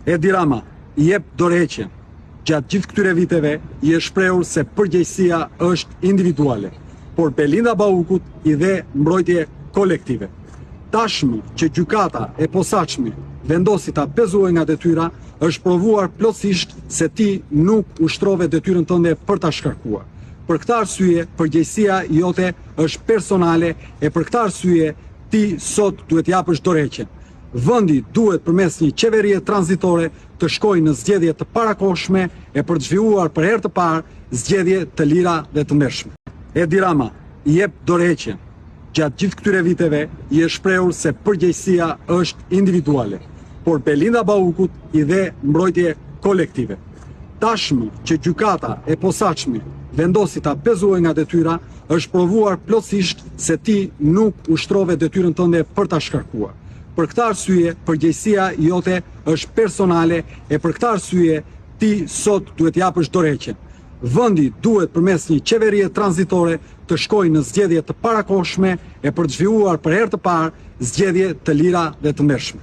Edi Rama i jep dorëheqjen. Gjatë gjithë këtyre viteve i është shprehur se përgjegjësia është individuale, por Belinda Baukut i dhe mbrojtje kolektive. Tashmë që gjykata e posaçme vendosi ta bezuar nga detyra, është provuar plotësisht se ti nuk ushtrove detyrën tënde për ta shkarkuar. Për këtë arsye, përgjegjësia jote është personale e për këtë arsye ti sot duhet japësh dorëheqjen. Vendi duhet përmes një qeverie tranzitore të shkojë në zgjedhje të parakohshme e për të zhvilluar për herë të parë zgjedhje të lira dhe të ndershme. Edi Rama i jep dorëheqjen. Gjatë gjithë këtyre viteve i është shprehur se përgjegjësia është individuale, por Belinda Baukut i dhe mbrojtje kolektive. Tashmë që gjykata e posaçme vendosi ta bezuar nga detyra, është provuar plotësisht se ti nuk ushtrove detyrën tënde për ta shkarkuar. Për këtë arsye, përgjegjësia jote është personale e për këtë arsye ti sot duhet japësh dorëheqjen. Vendi duhet përmes një qeverie tranzitore të shkojë në zgjedhje të parakohshme e për të zhvilluar për herë të parë zgjedhje të lira dhe të ndershme.